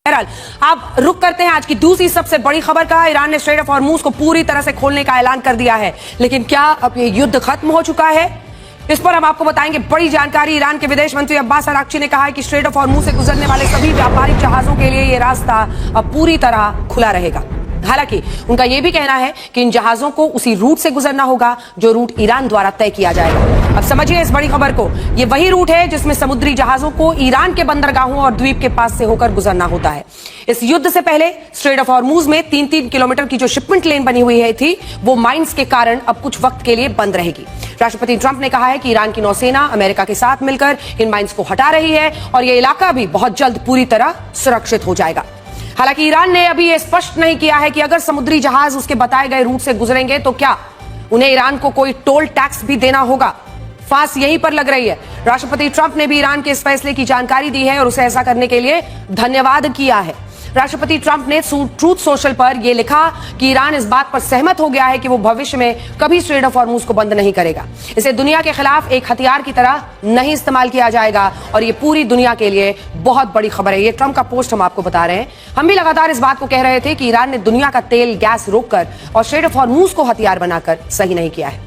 बहरहाल आप रुक करते हैं आज की दूसरी सबसे बड़ी खबर का। ईरान ने स्ट्रेट ऑफ हॉर्मूज को पूरी तरह से खोलने का ऐलान कर दिया है, लेकिन क्या अब ये युद्ध खत्म हो चुका है? इस पर हम आपको बताएंगे बड़ी जानकारी। ईरान के विदेश मंत्री अब्बास अराक्ची ने कहा है कि स्ट्रेट ऑफ हॉर्मूज से गुजरने वाले सभी व्यापारिक जहाजों के लिए ये रास्ता अब पूरी तरह खुला रहेगा। हालांकि उनका यह भी कहना है कि इन जहाजों को उसी रूट से गुजरना होगा जो रूट ईरान द्वारा तय किया जाएगा। अब समझिए इस बड़ी खबर को। यह वही रूट है जिसमें समुद्री जहाजों को ईरान के बंदरगाहों और द्वीप के पास से होकर गुजरना होता है। इस युद्ध से पहले स्ट्रेट ऑफ हॉर्मूज में 3-3 किलोमीटर की जो शिपमेंट लेन बनी हुई थी वो माइंस के कारण अब कुछ वक्त के लिए बंद रहेगी। राष्ट्रपति ट्रंप ने कहा है कि ईरान की नौसेना अमेरिका के साथ मिलकर इन माइंस को हटा रही है और यह इलाका भी बहुत जल्द पूरी तरह सुरक्षित हो जाएगा। हालांकि ईरान ने अभी यह स्पष्ट नहीं किया है कि अगर समुद्री जहाज उसके बताए गए रूट से गुजरेंगे तो क्या उन्हें ईरान को कोई टोल टैक्स भी देना होगा। फांस यहीं पर लग रही है। राष्ट्रपति ट्रंप ने भी ईरान के इस फैसले की जानकारी दी है और उसे ऐसा करने के लिए धन्यवाद किया है। राष्ट्रपति ट्रंप ने ट्रूथ सोशल पर यह लिखा कि ईरान इस बात पर सहमत हो गया है कि वो भविष्य में कभी स्ट्रेट ऑफ हॉर्मूज को बंद नहीं करेगा। इसे दुनिया के खिलाफ एक हथियार की तरह नहीं इस्तेमाल किया जाएगा और ये पूरी दुनिया के लिए बहुत बड़ी खबर है। ये ट्रंप का पोस्ट हम आपको बता रहे हैं। हम भी लगातार इस बात को कह रहे थे कि ईरान ने दुनिया का तेल गैस रोककर और स्ट्रेट ऑफ हॉर्मूज को हथियार बनाकर सही नहीं किया है।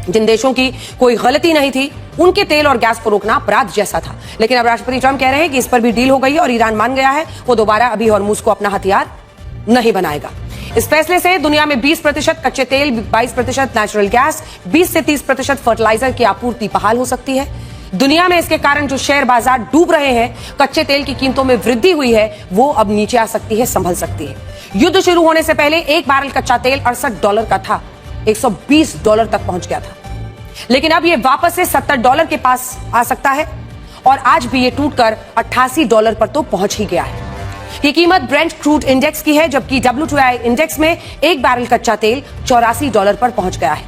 जिन देशों की कोई गलती नहीं थी उनके तेल और गैस को रोकना अपराध जैसा था। लेकिन अब राष्ट्रपति ट्रंप कह रहे हैं कि इस पर भी डील हो गई और ईरान मान गया है वो दोबारा अभी हॉर्मूज को अपना हथियार नहीं बनाएगा। इस फैसले से दुनिया में 20% कच्चे तेल, 22% नेचुरल गैस, 20 से 30% फर्टिलाइजर की आपूर्ति बहाल हो सकती है। दुनिया में इसके कारण जो शेयर बाजार डूब रहे हैं, कच्चे तेल की कीमतों में वृद्धि हुई है, वो अब नीचे आ सकती है, संभल सकती है। युद्ध शुरू होने से पहले एक बैरल कच्चा तेल $68 का था, $120 तक पहुंच गया था, लेकिन अब ये वापस से $70 के पास आ सकता है और आज भी ये टूटकर $88 पर तो पहुंच ही गया है। ये कीमत ब्रेंट क्रूड इंडेक्स की है, जबकि WTI इंडेक्स में एक बैरल कच्चा तेल $84 पर पहुंच गया है।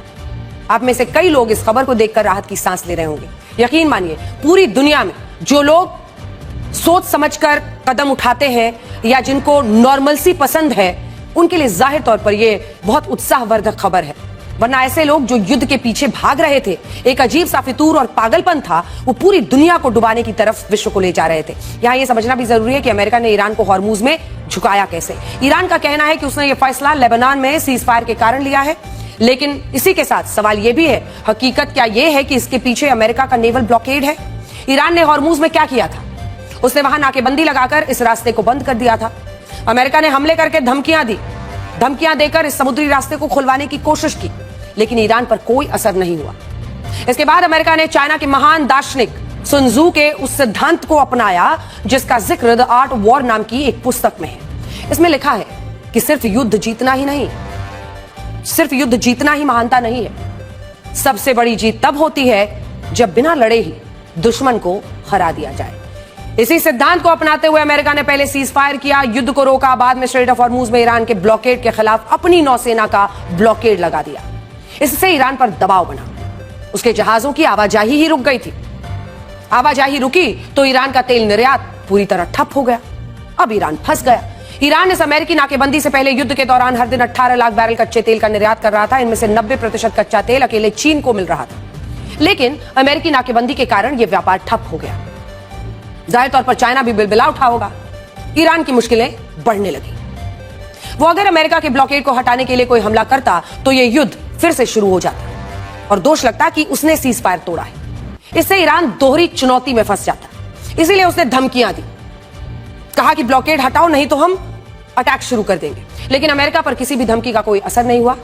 आप में से कई लोग इस खबर को देखकर राहत की सांस ले रहे होंगे। यकीन मानिए पूरी दुनिया में जो लोग सोच समझकर कदम उठाते हैं या जिनको नॉर्मलसी पसंद है, उनके लिए जाहिर तौर पर यह बहुत उत्साहवर्धक खबर है। वरना ऐसे लोग जो युद्ध के पीछे भाग रहे थे, एक अजीब सा फितूर और पागलपन था, वो पूरी दुनिया को डुबाने की तरफ विश्व को ले जा रहे थे। यहाँ ये समझना भी जरूरी है कि अमेरिका ने ईरान को हॉर्मूज में झुकाया कैसे। ईरान का कहना है कि उसने ये फैसला लेबनान में सीज फायर के कारण लिया है, लेकिन इसी के साथ सवाल ये भी है, हकीकत क्या ये है कि इसके पीछे अमेरिका का नेवल ब्लॉकेड है? ईरान ने हॉर्मूज में क्या किया था? उसने वहां नाकेबंदी लगाकर इस रास्ते को बंद कर दिया था। अमेरिका ने हमले करके धमकियां देकर इस समुद्री रास्ते को खुलवाने की कोशिश की, लेकिन ईरान पर कोई असर नहीं हुआ। इसके बाद अमेरिका ने चाइना के महान दार्शनिक सुन त्सू के उस सिद्धांत को अपनाया जिसका जिक्र द आर्ट ऑफ वॉर नाम की एक पुस्तक में है। इसमें लिखा है कि सिर्फ युद्ध जीतना ही महानता नहीं है। सबसे बड़ी जीत तब होती है जब बिना लड़े ही दुश्मन को हरा दिया जाए। इसी सिद्धांत को अपनाते हुए अमेरिका ने पहले सीज फायर किया, युद्ध को रोका, बाद में स्ट्रेट ऑफ हॉर्मूज में ईरान के ब्लॉकेड के खिलाफ अपनी नौसेना का ब्लॉकेड लगा दिया। इससे ईरान पर दबाव बना, उसके जहाजों की आवाजाही ही रुक गई थी। आवाजाही रुकी तो ईरान का तेल निर्यात पूरी तरह ठप हो गया। अब ईरान फंस गया। ईरान इस अमेरिकी नाकेबंदी से पहले युद्ध के दौरान हर दिन 18 लाख बैरल कच्चे तेल का निर्यात कर रहा था। इनमें से 90% कच्चा तेल अकेले चीन को मिल रहा था, लेकिन अमेरिकी नाकेबंदी के कारण यह व्यापार ठप हो गया। जाहिर तौर पर चाइना भी बिलबिला उठा होगा। ईरान की मुश्किलें बढ़ने लगी। वो अगर अमेरिका के ब्लॉकेड को हटाने के लिए कोई हमला करता तो यह युद्ध फिर से शुरू हो जाता और दोष लगता कि उसने सीज फायर तोड़ा है। इससे ईरान दोहरी चुनौती में फंस जाता। इसीलिए उसने धमकियां दी, कहा कि ब्लॉकेड हटाओ नहीं तो हम अटैक शुरू कर देंगे। लेकिन अमेरिका पर किसी भी धमकी का कोई असर नहीं हुआ।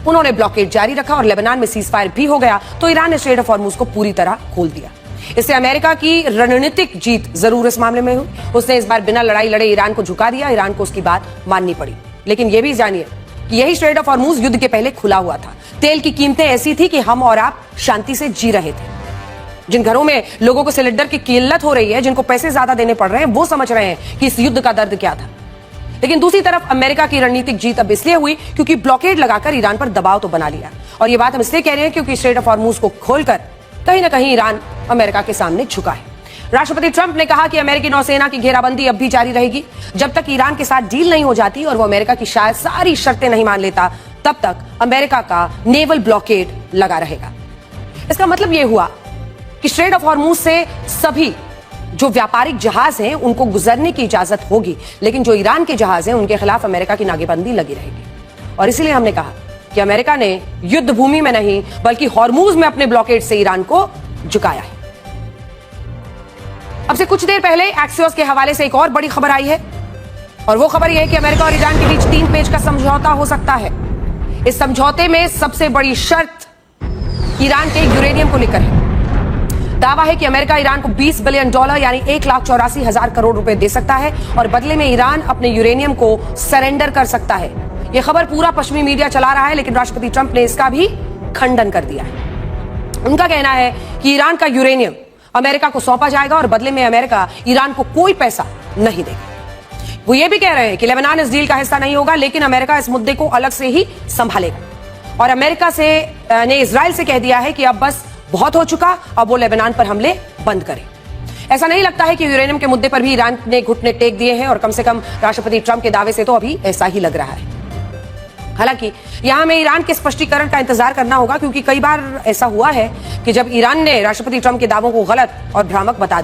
उन्होंने ब्लॉकेड जारी रखा और लेबनान में सीज फायर भी हो गया तो ईरान ने स्ट्रेट ऑफ हॉर्मूज को पूरी तरह खोल दिया। इससे अमेरिका की रणनीतिक जीत जरूर इस मामले में हुई। उसने इस बार बिना लड़ाई लड़े ईरान को झुका दिया। ईरान को उसकी बात माननी पड़ी। लेकिन यह भी जानिए कि यही स्ट्रेट ऑफ हॉर्मूज युद्ध के पहले खुला हुआ था। तेल की कीमतें ऐसी थी कि हम और आप शांति से जी रहे थे। जिन घरों में लोगों को सिलेंडर की किल्लत हो रही है, जिनको पैसे ज्यादा देने पड़ रहे हैं, वो समझ रहे हैं कि इस युद्ध का दर्द क्या था। लेकिन दूसरी तरफ अमेरिका की रणनीतिक जीत अब इसलिए हुई क्योंकि ब्लॉकेड लगाकर ईरान पर दबाव तो बना लिया। और ये बात हम इसलिए कह रहे हैं क्योंकि स्ट्रेट ऑफ हॉर्मूज को खोलकर कहीं ना कहीं ईरान अमेरिका के सामने झुका है। राष्ट्रपति ट्रंप ने कहा कि अमेरिकी नौसेना की घेराबंदी अब भी जारी रहेगी जब तक ईरान के साथ डील नहीं हो जाती और वो अमेरिका की शायद सारी शर्तें नहीं मान लेता, तब तक अमेरिका का नेवल ब्लॉकेड लगा रहेगा। इसका मतलब यह हुआ कि स्ट्रेट ऑफ हॉर्मूज से सभी जो व्यापारिक जहाज हैं उनको गुजरने की इजाजत होगी, लेकिन जो ईरान के जहाज हैं उनके खिलाफ अमेरिका की नाकेबंदी लगी रहेगी। और इसीलिए हमने कहा कि अमेरिका ने युद्ध भूमि में नहीं बल्कि हॉर्मूज में अपने ब्लॉकेड से ईरान को झुकाया है। अब से कुछ देर पहले एक्सियोस के हवाले से एक और बड़ी खबर आई है, और वो खबर यह है कि अमेरिका और ईरान के बीच 3 पेज का समझौता हो सकता है। इस समझौते में सबसे बड़ी शर्त ईरान के यूरेनियम को लेकर है। दावा है कि अमेरिका ईरान को $20 बिलियन यानी 1,84,000 करोड़ रुपए दे सकता है, और बदले में ईरान अपने यूरेनियम को सरेंडर कर सकता है। यह खबर पूरा पश्चिमी मीडिया चला रहा है, लेकिन राष्ट्रपति ट्रंप ने इसका भी खंडन कर दिया है। उनका कहना है कि ईरान का यूरेनियम अमेरिका को सौंपा जाएगा और बदले में अमेरिका ईरान को कोई पैसा नहीं देगा। वो ये भी कह रहे हैं कि लेबनान इस डील का हिस्सा नहीं होगा, लेकिन अमेरिका इस मुद्दे को अलग से ही संभालेगा। और अमेरिका ने इजराइल से कह दिया है कि अब बस बहुत हो चुका, अब वो लेबनान पर हमले बंद करें। ऐसा नहीं लगता है कि यूरेनियम के मुद्दे पर भी ईरान ने घुटने टेक दिए हैं, और कम से कम राष्ट्रपति ट्रंप के दावे से तो अभी ऐसा ही लग रहा है। हालांकि यहां हमें ईरान के स्पष्टीकरण का इंतजार करना होगा, क्योंकि कई बार ऐसा हुआ है कि जब ईरान ने राष्ट्रपति ट्रंप के दावों को गलत और भ्रामक बता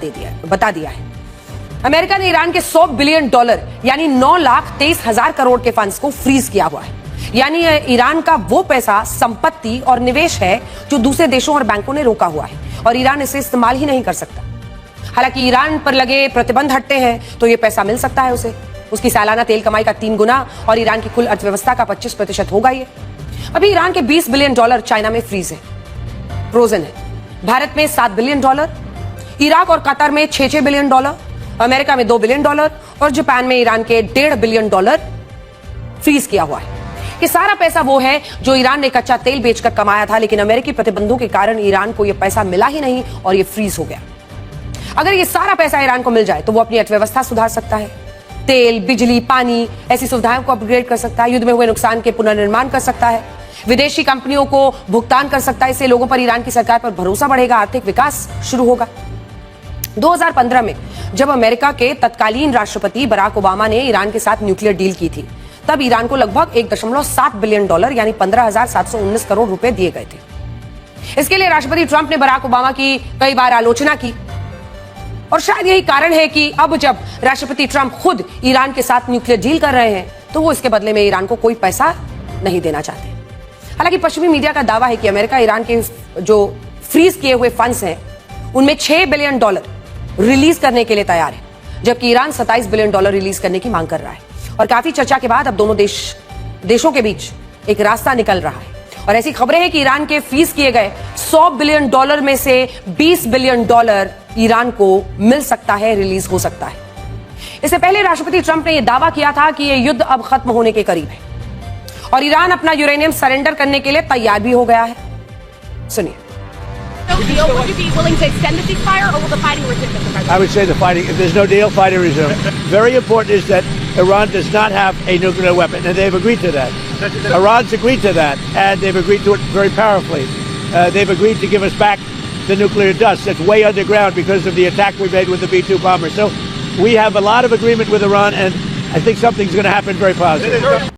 दिया है। अमेरिका ने ईरान के $100 बिलियन यानी 9,23,000 करोड़ के फंड्स को फ्रीज किया हुआ है। यानी ईरान का वो पैसा, संपत्ति और निवेश है जो दूसरे देशों और बैंकों ने रोका हुआ है, और ईरान इसे इस्तेमाल ही नहीं कर सकता। हालांकि ईरान पर लगे प्रतिबंध हटते हैं तो ये पैसा मिल सकता है उसे। उसकी सालाना तेल कमाई का 3 गुना और ईरान की कुल अर्थव्यवस्था का 25% होगा ये। अभी ईरान के $20 बिलियन चाइना में फ्रीज है, फ्रोजन है। भारत में $7 बिलियन, इराक और कतर में $6 बिलियन, अमेरिका में $2 बिलियन और जापान में ईरान के $1.5 बिलियन फ्रीज किया हुआ है। ये सारा पैसा वो है जो ईरान ने कच्चा तेल बेचकर कमाया था, लेकिन अमेरिकी प्रतिबंधों के कारण ईरान को यह पैसा मिला ही नहीं और ये फ्रीज हो गया। अगर ये सारा पैसा ईरान को मिल जाए तो वो अपनी अर्थव्यवस्था सुधार सकता है, तेल, बिजली, पानी ऐसी सुविधाओं को अपग्रेड कर सकता है, युद्ध में हुए नुकसान के पुनर्निर्माण कर सकता है, विदेशी कंपनियों को भुगतान कर सकता है। इससे लोगों पर ईरान की सरकार पर भरोसा बढ़ेगा, आर्थिक विकास शुरू होगा। 2015 में जब अमेरिका के तत्कालीन राष्ट्रपति बराक ओबामा ने ईरान के साथ न्यूक्लियर डील की थी, तब ईरान को लगभग $1.7 बिलियन यानी 15,719 करोड़ रुपए दिए गए थे। इसके लिए राष्ट्रपति ट्रंप ने बराक ओबामा की कई बार आलोचना की, और शायद यही कारण है कि अब जब राष्ट्रपति ट्रंप खुद ईरान के साथ न्यूक्लियर डील कर रहे हैं तो वो इसके बदले में ईरान को कोई पैसा नहीं देना चाहते। हालांकि पश्चिमी मीडिया का दावा है कि अमेरिका ईरान के जो फ्रीज किए हुए फंड्स हैं उनमें $6 बिलियन रिलीज करने के लिए तैयार है, जबकि ईरान $27 बिलियन रिलीज करने की मांग कर रहा है। और काफी चर्चा के बाद अब दोनों देशों के बीच एक रास्ता निकल रहा है, और ऐसी खबरें हैं कि ईरान के फ्रीज किए गए $100 बिलियन में से $20 बिलियन ईरान को मिल सकता है, रिलीज हो सकता है। इससे पहले राष्ट्रपति ट्रंप ने यह दावा किया था कि यह युद्ध अब खत्म होने के करीब है, और ईरान अपना यूरेनियम सरेंडर करने के लिए तैयार भी हो गया है। सुनिए। Would you be willing to extend the ceasefire, or will the fighting resume? I would say the fighting, if there's no deal, fighting resume. Very important is that Iran does not have a nuclear weapon, and they've agreed to that. Iran's agreed to that, and they've agreed to it very powerfully. They've agreed to give us back the nuclear dust that's way underground because of the attack we made with the B-2 bomber. So we have a lot of agreement with Iran, and I think something's going to happen very positive.